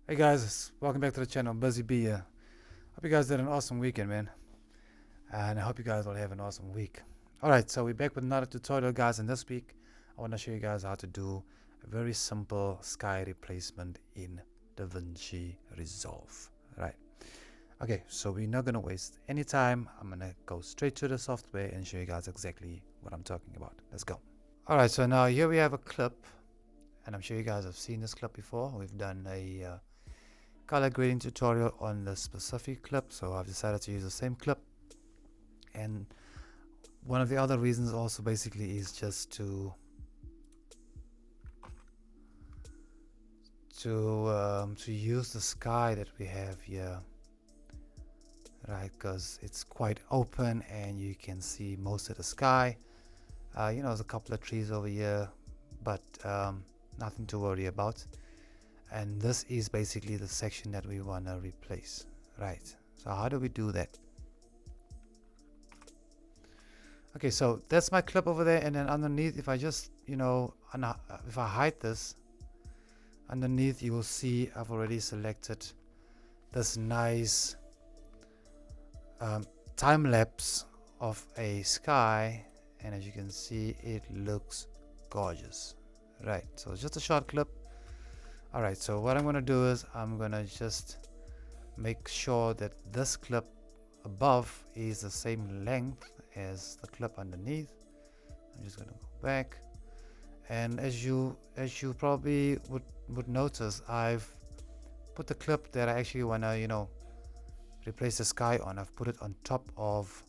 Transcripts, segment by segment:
Hey guys, welcome back to the channel. Busy Bee here. Hope you guys did an awesome weekend, man. And I hope you guys will have an awesome week. Alright, so we're back with another tutorial, guys. And this week, I want to show you guys how to do a very simple sky replacement in Davinci Resolve. Right. Okay, so we're not going to waste any time. I'm going to go straight to the software and show you guys exactly what I'm talking about. Let's go. Alright, so now here we have a clip. And I'm sure you guys have seen this clip before. We've done a color grading tutorial on the specific clip, so I've decided to use the same clip. And one of the other reasons also basically is just to use the sky that we have here, right? Because it's quite open and you can see most of the sky. There's a couple of trees over here, but nothing to worry about. And this is basically the section that we want to replace, right? So how do we do that? Okay, so that's my clip over there, and then underneath, if I just if I hide this, underneath you will see I've already selected this nice time lapse of a sky, and as you can see, it looks gorgeous, right? So it's just a short clip. Alright, so what I'm going to do is I'm going to just make sure that this clip above is the same length as the clip underneath. I'm just going to go back, and as you probably would notice, I've put the clip that I actually want to replace the sky on. I've put it on top of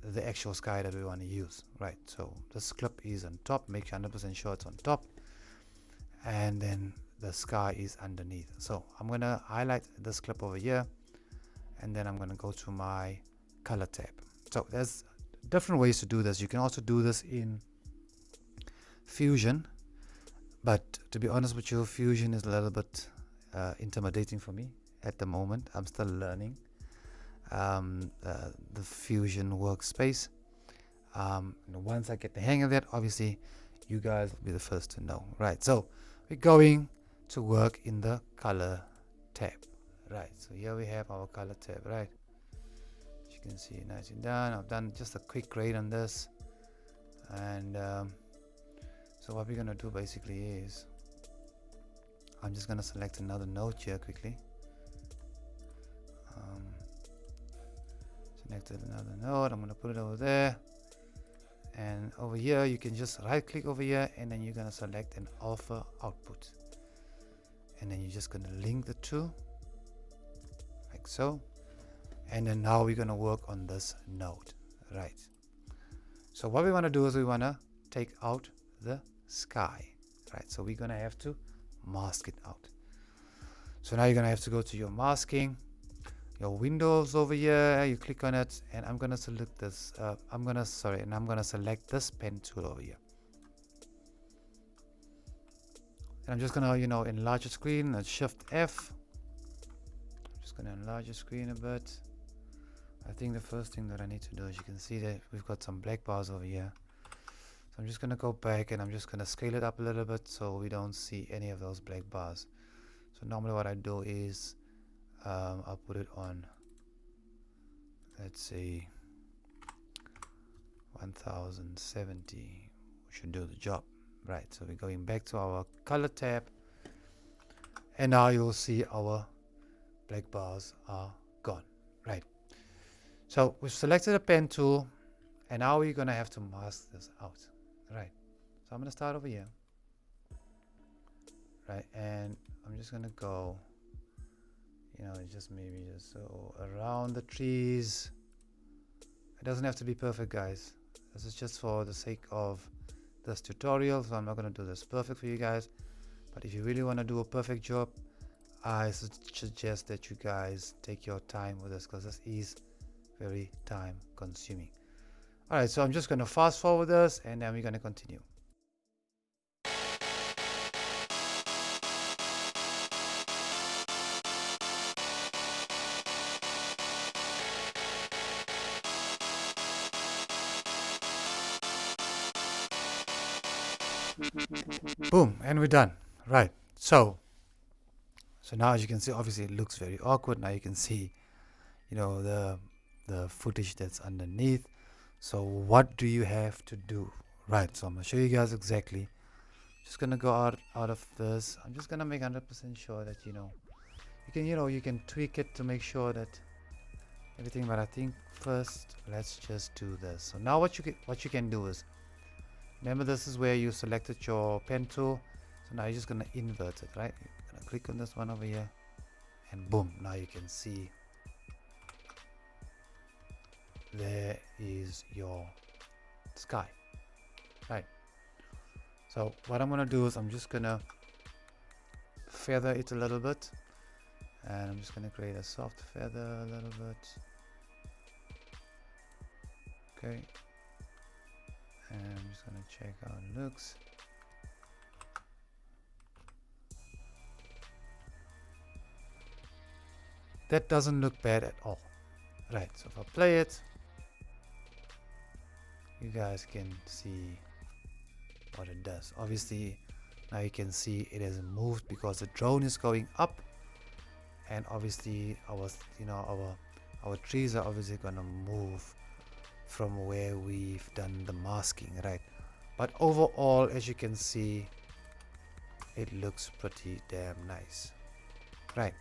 the actual sky that we want to use, right? So this clip is on top. Make 100% sure it's on top, and then the sky is underneath. So I'm going to highlight this clip over here, and then I'm going to go to my color tab. So there's different ways to do this. You can also do this in Fusion, but to be honest with you, Fusion is a little bit intimidating for me at the moment. I'm still learning the Fusion workspace. Once I get the hang of that, obviously you guys will be the first to know, right? So we're going to work in the color tab, right? So here we have our color tab, right? As you can see, nice and done. I've done just a quick grade on this, and so what we're gonna do basically is I'm just gonna select another node here quickly. Selected another node. I'm gonna put it over there, and over here you can just right click over here, and then you're gonna select an alpha output, and then you're just gonna link the two like so. And then now we're gonna work on this node, right? So what we want to do is we want to take out the sky, right? So we're gonna have to mask it out. So now you're gonna have to go to your masking, your windows over here, you click on it, and I'm gonna select this I'm gonna select this pen tool over here, and I'm just gonna enlarge the screen at Shift F. I'm just gonna enlarge the screen a bit. I think the first thing that I need to do is, you can see that we've got some black bars over here, so I'm just gonna go back and I'm just gonna scale it up a little bit so we don't see any of those black bars. So normally what I do is I'll put it on, let's say 1070. We should do the job, right? So we're going back to our color tab, and now you'll see our black bars are gone, right? So we've selected a pen tool, and now we're gonna have to mask this out, right? So I'm gonna start over here, right? And I'm just gonna go maybe just so around the trees. It doesn't have to be perfect, guys. This is just for the sake of this tutorial, so I'm not going to do this perfect for you guys. But if you really want to do a perfect job, I suggest that you guys take your time with this, because this is very time consuming. Alright, so I'm just going to fast forward this, and then we're going to continue. Boom, and we're done. Right, so So now as you can see, obviously it looks very awkward. Now you can see, you know, the footage that's underneath. So what do you have to do? Right, so I'm gonna show you guys exactly. Just gonna go out of this. I'm just gonna make 100% sure that you can tweak it to make sure that everything. But I think first let's just do this. So now what you can do is, remember, this is where you selected your pen tool. So now you're just gonna invert it, right? You're gonna click on this one over here, and boom, now you can see there is your sky, right? So what I'm gonna do is I'm just gonna feather it a little bit, and I'm just gonna create a soft feather a little bit. Okay, and I'm just gonna check how it looks. That doesn't look bad at all. Right, so if I play it, you guys can see what it does. Obviously now you can see it has moved because the drone is going up, and obviously our trees are obviously gonna move from where we've done the masking, right? But overall, as you can see, it looks pretty damn nice, right?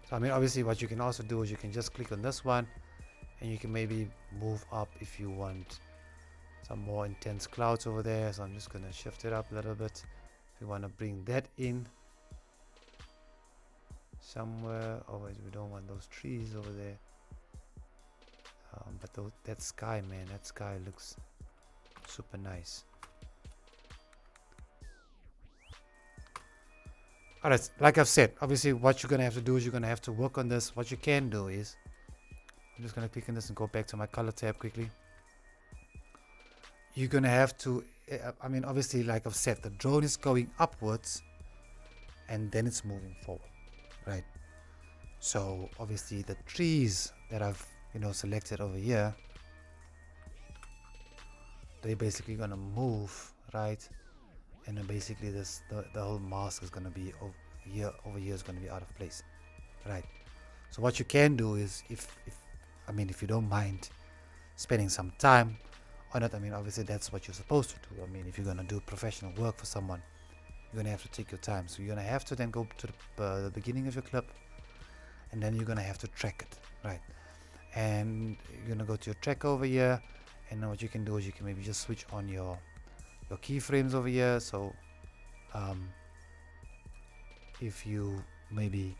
So I mean, obviously what you can also do is you can just click on this one, and you can maybe move up if you want some more intense clouds over there. So I'm just going to shift it up a little bit. If you want to bring that in somewhere, always we don't want those trees over there. But that sky, man, that sky looks super nice. Alright, like I've said, obviously what you're going to have to do is you're going to have to work on this. What you can do is, I'm just going to click on this and go back to my color tab quickly. You're going to have to, I mean, obviously, like I've said, the drone is going upwards and then it's moving forward, right? So obviously the trees that I've, selected over here, they're basically going to move, right? And then basically the whole mask is going to be over here is going to be out of place, right? So what you can do is, if you don't mind spending some time on it, I mean, obviously that's what you're supposed to do. I mean, if you're going to do professional work for someone, you're going to have to take your time. So you're going to have to then go to the beginning of your clip, and then you're going to have to track it, right? And you're going to go to your track over here, and then what you can do is you can maybe just switch on your keyframes over here. So if you maybe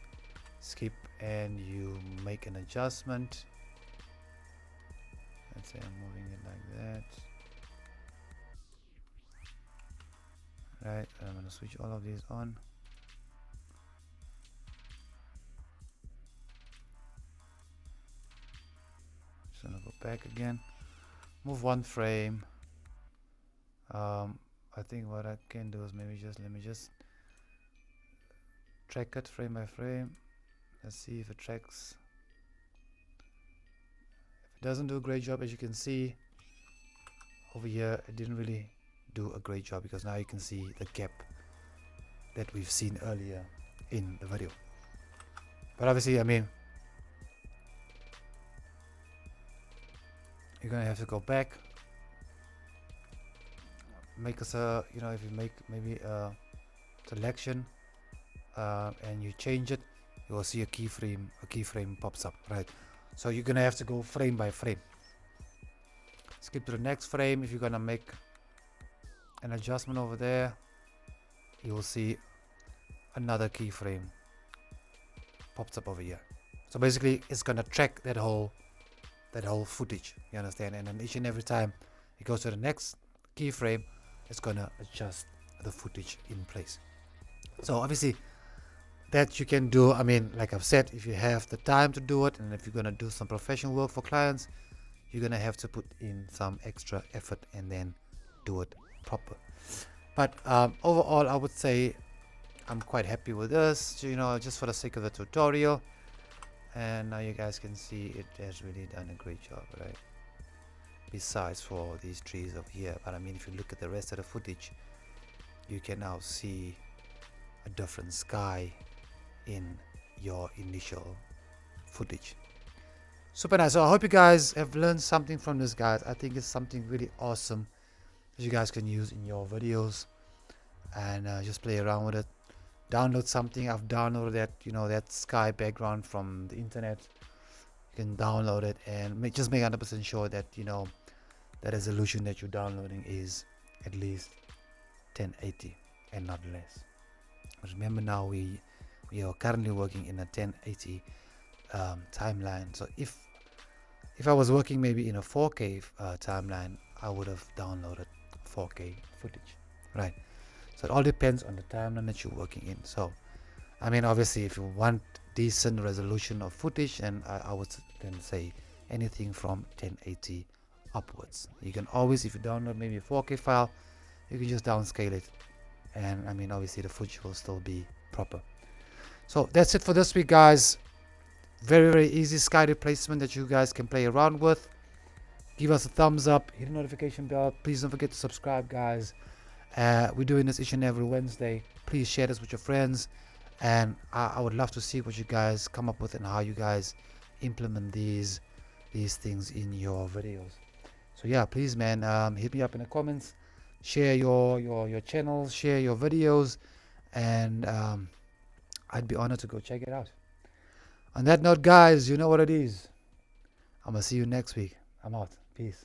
skip and you make an adjustment, let's say I'm moving it like that, right? I'm going to switch all of these on. Just going to go back again, move one frame. I think what I can do is maybe let me just track it frame by frame. Let's see if it tracks. If it doesn't do a great job, as you can see over here, it didn't really do a great job, because now you can see the gap that we've seen earlier in the video. But obviously, I mean, you're gonna have to go back, make us a, if you make maybe a selection and you change it, you will see a keyframe pops up, right? So you're gonna have to go frame by frame. Skip to the next frame. If you're gonna make an adjustment over there, you will see another keyframe pops up over here. So basically it's gonna track that whole footage, you understand? And then each and every time it goes to the next keyframe, it's gonna adjust the footage in place. So obviously that you can do, I mean, like I've said, if you have the time to do it, and if you're gonna do some professional work for clients, you're gonna have to put in some extra effort and then do it proper. But overall, I would say I'm quite happy with this, just for the sake of the tutorial. And now you guys can see it has really done a great job, right? Besides for these trees over here. But I mean, if you look at the rest of the footage, you can now see a different sky in your initial footage. Super nice. So I hope you guys have learned something from this, guys. I think it's something really awesome that you guys can use in your videos, and just play around with it. Download something. I've downloaded that, that sky background from the internet. You can download it and just make 100% sure that the resolution that you're downloading is at least 1080 and not less. Remember, now we are currently working in a 1080 timeline. So if I was working maybe in a 4K timeline, I would have downloaded 4K footage, right? So it all depends on the timeline that you're working in. So I mean, obviously, if you want decent resolution of footage, and I would then say anything from 1080 upwards. You can always, if you download maybe a 4K file, you can just downscale it, and I mean, obviously the footage will still be proper. So that's it for this week, guys. Very, very easy sky replacement that you guys can play around with. Give us a thumbs up, hit the notification bell. Please don't forget to subscribe, guys. We're doing this each and every Wednesday. Please share this with your friends, and I would love to see what you guys come up with and how you guys implement these things in your videos. So yeah, please, man, hit me up in the comments, share your channels, share your videos, and I'd be honored to go check it out. On that note, guys, you know what it is. I'm gonna see you next week. I'm out. Peace.